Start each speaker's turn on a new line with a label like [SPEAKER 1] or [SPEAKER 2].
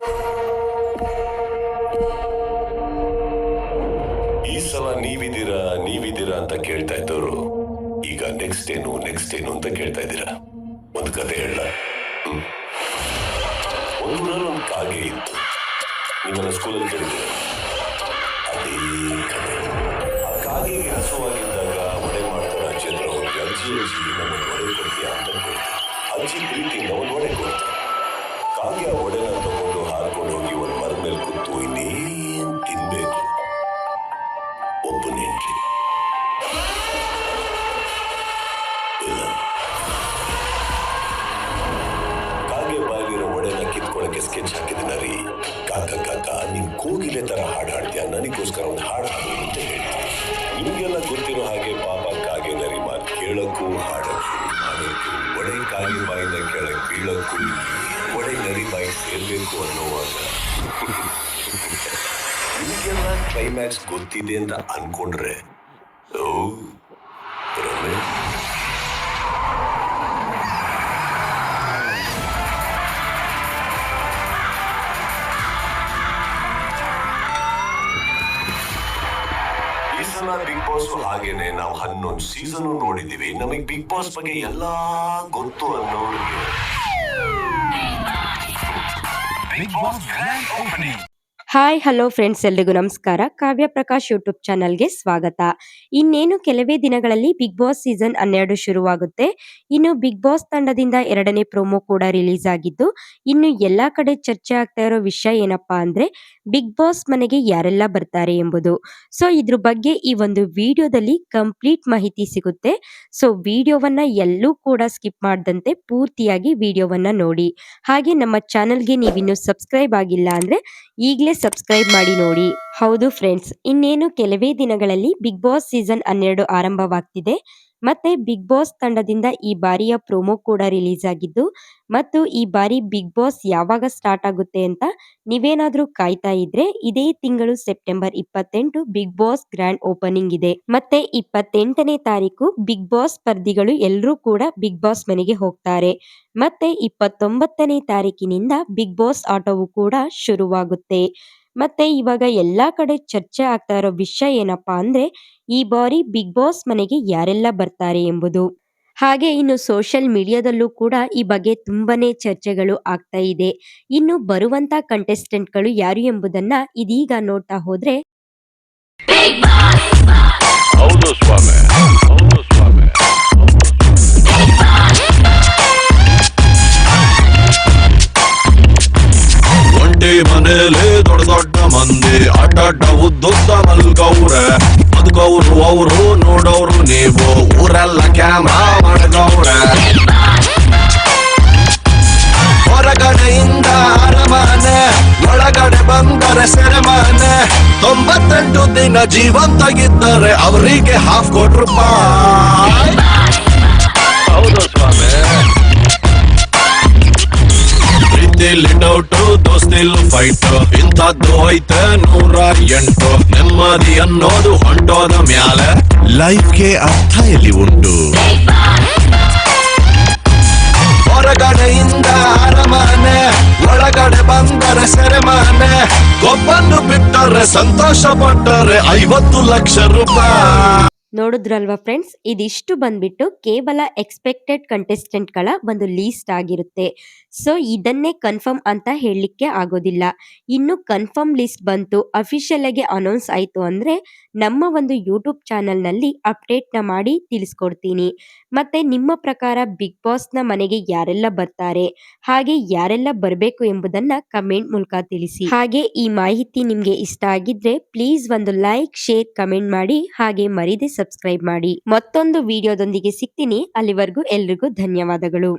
[SPEAKER 1] ಈ ಸಲ ನೀವಿದ್ದೀರಾ ಅಂತ ಕೇಳ್ತಾ ಇದ್ದವರು ಈಗ ನೆಕ್ಸ್ಟ್ ಏನು ಅಂತ ಕೇಳ್ತಾ ಇದ್ದೀರಾ. ಒಂದು ಕತೆ ಹೇಳ. ಒಂದು ಕಾಗೆ ಇತ್ತು. ನೀವೆಲ್ಲ ಸ್ಕೂಲಲ್ಲಿ ಕೇಳಿದ್ದೀರ. ಅದೇ ಕತೆ. ಆ ಕಾಗೆಗೆ ಹಸುವಾಗಿದ್ದಾಗ ಒಡೆ ಮಾಡ್ತಾರೆ ಅಜ್ಜಿ ಹತ್ರ ಹೋಗಿ, ಅಜ್ಜಿ ನಮ್ಮನ್ನು ಒಡೆ ಕೊಡ್ತೀಯ ಅಂತ ಕೇಳ್ತಾರೆ. ಅಜ್ಜಿ ಪ್ರೀತಿಯಿಂದ ಒಂದು ಒಡೆ ಕೊಡ್ತಾರೆ. ಕಾಗೆ ಆ ಒಡೆನ ತಗೊಂಡು ಹಾರ್ಕೊಂಡು ಹೋಗಿ ಒಂದು ಮರದ ಮೇಲೆ ಕೂತು ಇನ್ನೇನ್ ತಿನ್ಬೇಕು. ಒಬ್ಬನೇನ್ರಿ ಕಾಗೆ ಬಾಯಿಲಿರೋ ಒಡೆನ ಕಿತ್ಕೊಳಕ್ಕೆ ಸ್ಕೆಚ್ ಹಾಕಿದಿನ ರೀ. ಕಾಕ ನಿನ್ ಕೋಗಿಲೆ ತರ ಹಾಡು ಹಾಡ್ತೀಯ, ನನಗೋಸ್ಕರ ಒಂದು ಹಾಡು ಹಾಡು ಅಂತ ಹೇಳ್ತೀನಿ. ನಿಮ್ಗೆಲ್ಲ ಗೊತ್ತಿರೋ ಹಾಗೆ ಪಾಪ ಕಾಗೆ ನರಿ ಮಾತು ಕೇಳಕ್ಕೂ ಹಾಡಕ್ಕೂ ಒಡೆ ಕಾಗೆ ಬಾಯಿನ ಕೇಳಕ್ ಬೀಳಕ್ಕೂ ಒಡೆ ನರಿ ಬಾಯಿ ಸೇರ್ಬೇಕು ಅನ್ನೋವಾಗ ನಿಮ್ಗೆಲ್ಲ ಕ್ಲೈಮ್ಯಾಕ್ಸ್ ಗೊತ್ತಿದೆ ಅಂತ ಅನ್ಕೊಂಡ್ರೆ ಈ ಸಲ ಬಿಗ್ ಬಾಸ್ ಹಾಗೇನೆ ನಾವು 11 ಸೀಸನ್ ನೋಡಿದೀವಿ. ನಮಗೆ ಬಿಗ್ ಬಾಸ್ ಬಗ್ಗೆ ಎಲ್ಲಾ ಗೊತ್ತು ಅನ್ನೋರಿಗೆ
[SPEAKER 2] ಹಾಯ್ ಹಲೋ ಫ್ರೆಂಡ್ಸ್, ಎಲ್ರಿಗೂ ನಮಸ್ಕಾರ. ಕಾವ್ಯ ಪ್ರಕಾಶ್ ಯೂಟ್ಯೂಬ್ ಚಾನಲ್ಗೆ ಸ್ವಾಗತ. ಇನ್ನೇನು ಕೆಲವೇ ದಿನಗಳಲ್ಲಿ ಬಿಗ್ ಬಾಸ್ ಸೀಸನ್ 12 ಶುರುವಾಗುತ್ತೆ. ಇನ್ನು ಬಿಗ್ ಬಾಸ್ ತಂಡದಿಂದ 2ನೇ ಪ್ರೋಮೋ ಕೂಡ ರಿಲೀಸ್ ಆಗಿದ್ದು, ಇನ್ನು ಎಲ್ಲಾ ಕಡೆ ಚರ್ಚೆ ಆಗ್ತಾ ಇರೋ ವಿಷಯ ಏನಪ್ಪಾ ಅಂದ್ರೆ ಬಿಗ್ ಬಾಸ್ ಮನೆಗೆ ಯಾರೆಲ್ಲ ಬರ್ತಾರೆ ಎಂಬುದು. ಸೊ ಇದ್ರ ಬಗ್ಗೆ ಈ ಒಂದು ವಿಡಿಯೋದಲ್ಲಿ ಕಂಪ್ಲೀಟ್ ಮಾಹಿತಿ ಸಿಗುತ್ತೆ. ಸೊ ವಿಡಿಯೋವನ್ನ ಎಲ್ಲೂ ಕೂಡ ಸ್ಕಿಪ್ ಮಾಡದಂತೆ ಪೂರ್ತಿಯಾಗಿ ವಿಡಿಯೋವನ್ನ ನೋಡಿ. ಹಾಗೆ ನಮ್ಮ ಚಾನಲ್ಗೆ ನೀವಿನ್ನು ಸಬ್ಸ್ಕ್ರೈಬ್ ಆಗಿಲ್ಲ ಅಂದ್ರೆ ಈಗಲೇ ಸಬ್ಸ್ಕ್ರೈಬ್ ಮಾಡಿ ನೋಡಿ. ಹೌದು ಫ್ರೆಂಡ್ಸ್, ಇನ್ನೇನು ಕೆಲವೇ ದಿನಗಳಲ್ಲಿ ಬಿಗ್ ಬಾಸ್ ಸೀಸನ್ 12 ಆರಂಭವಾಗ್ತಿದೆ. ಮತ್ತೆ ಬಿಗ್ ಬಾಸ್ ತಂಡದಿಂದ ಈ ಬಾರಿಯ ಪ್ರೋಮೋ ಕೂಡ ರಿಲೀಸ್ ಆಗಿದ್ದು, ಮತ್ತು ಈ ಬಾರಿ ಬಿಗ್ ಬಾಸ್ ಯಾವಾಗ ಸ್ಟಾರ್ಟ್ ಆಗುತ್ತೆ ಅಂತ ನೀವೇನಾದ್ರೂ ಕಾಯ್ತಾ ಇದ್ರೆ ಇದೇ ತಿಂಗಳು September 28 Bigg Boss grand opening ಇದೆ. ಮತ್ತೆ 28ನೇ ತಾರೀಕು ಬಿಗ್ ಬಾಸ್ ಸ್ಪರ್ಧಿಗಳು ಎಲ್ಲರೂ ಕೂಡ ಬಿಗ್ ಬಾಸ್ ಮನೆಗೆ ಹೋಗ್ತಾರೆ. ಮತ್ತೆ 29ನೇ ತಾರೀಕಿನಿಂದ ಬಿಗ್ ಬಾಸ್ ಆಟವು ಕೂಡ ಶುರುವಾಗುತ್ತೆ. ಮತ್ತೆ ಇವಾಗ ಎಲ್ಲಾ ಕಡೆ ಚರ್ಚೆ ಆಗ್ತಾ ಇರೋ ವಿಷಯ ಏನಪ್ಪಾ ಅಂದ್ರೆ ಈ ಬಾರಿ ಬಿಗ್ ಬಾಸ್ ಮನೆಗೆ ಯಾರೆಲ್ಲ ಬರ್ತಾರೆ ಎಂಬುದು. ಹಾಗೆ ಇನ್ನು ಸೋಷಿಯಲ್ ಮೀಡಿಯಾದಲ್ಲೂ ಕೂಡ ಈ ಬಗ್ಗೆ ತುಂಬಾನೇ ಚರ್ಚೆಗಳು ಆಗ್ತಾ ಇದೆ. ಇನ್ನು ಬರುವಂತ ಕಂಟೆಸ್ಟೆಂಟ್ಗಳು ಯಾರು ಎಂಬುದನ್ನ ಇದೀಗ ನೋಡ್ತಾ ಹೋದ್ರೆ
[SPEAKER 1] ಹೌದು ಸ್ವಾಮಿ,
[SPEAKER 3] ಒಂಟಿ ಮನೇಲಿ ದೊಡ್ಡ ದೊಡ್ಡ ಮಂದಿ ಅಡ್ಡ ಉದ್ದುದ್ದ ಮಲ್ಗವ್ರೆ. ಬದುಕವ್ರು ಅವರು ನೋಡೋರು ನೀವು, ಊರೆಲ್ಲ ಕ್ಯಾಮ್ರಾ ಮಾಡಗವ್ರೆ. ಹೊರಗಡೆಯಿಂದ ಅರಮನೆ, ಒಳಗಡೆ ಬಂದರೆ ಸೆರೆಮನೆ. 98 ದಿನ ಜೀವಂತಾಗಿದ್ದರೆ ಅವರಿಗೆ ₹50,000. ಹೌದು ಸ್ವಾಮಿ. ಪ್ರೀತಿಲಿ ಡೌಟು, ದೋಸ್ತಿಲ್ ಫೈಟ್, ಇಂಥದ್ದು ಐತೆ 108. ನೆಮ್ಮದಿ ಅನ್ನೋದು ಹೊಂಟೋದ ಮ್ಯಾಲೆ ಲೈಫ್ಗೆ ಅರ್ಥ ಎಲ್ಲಿ ಉಂಟು. ಹೊರಗಡೆಯಿಂದ ಅರಮನೆ, ಒಳಗಡೆ ಬಂದರೆ ಸೆರೆಮನೆ. ಕೊಬ್ಬನ್ನು ಬಿಟ್ಟರೆ ಸಂತೋಷ ಪಟ್ಟರೆ ₹50,00,000.
[SPEAKER 2] ನೋಡಿದ್ರಲ್ವಾ ಫ್ರೆಂಡ್ಸ್, ಇದಿಷ್ಟು ಬಂದ್ಬಿಟ್ಟು ಕೇವಲ ಎಕ್ಸ್ಪೆಕ್ಟೆಡ್ ಕಂಟೆಸ್ಟೆಂಟ್ಗಳ ಒಂದು ಲೀಸ್ಟ್ ಆಗಿರುತ್ತೆ. ಸೊ ಇದನ್ನೇ ಕನ್ಫರ್ಮ್ ಅಂತ ಹೇಳಲಿಕ್ಕೆ ಆಗೋದಿಲ್ಲ. ಇನ್ನು ಕನ್ಫರ್ಮ್ ಲಿಸ್ಟ್ ಬಂತು, ಅಫಿಷಿಯಲ್ ಆಗಿ ಅನೌನ್ಸ್ ಆಯ್ತು ಅಂದ್ರೆ ನಮ್ಮ ಒಂದು ಯೂಟ್ಯೂಬ್ ಚಾನಲ್ನಲ್ಲಿ ಅಪ್ಡೇಟ್ನ ಮಾಡಿ ತಿಳಿಸ್ಕೊಡ್ತೀನಿ. ಮತ್ತೆ ನಿಮ್ಮ ಪ್ರಕಾರ ಬಿಗ್ ಬಾಸ್ನ ಮನೆಗೆ ಯಾರೆಲ್ಲ ಬರ್ತಾರೆ, ಹಾಗೆ ಯಾರೆಲ್ಲ ಬರಬೇಕು ಎಂಬುದನ್ನ ಕಮೆಂಟ್ ಮೂಲಕ ತಿಳಿಸಿ. ಹಾಗೆ ಈ ಮಾಹಿತಿ ನಿಮ್ಗೆ ಇಷ್ಟ ಆಗಿದ್ರೆ ಪ್ಲೀಸ್ ಒಂದು ಲೈಕ್, ಶೇರ್, ಕಮೆಂಟ್ ಮಾಡಿ. ಹಾಗೆ ಮರಿದೆ ಸಬ್ಸ್ಕ್ರೈಬ್ ಮಾಡಿ. ಮತ್ತೊಂದು ವಿಡಿಯೋದೊಂದಿಗೆ ಸಿಗ್ತೀನಿ. ಅಲ್ಲಿವರೆಗೂ ಎಲ್ರಿಗೂ ಧನ್ಯವಾದಗಳು.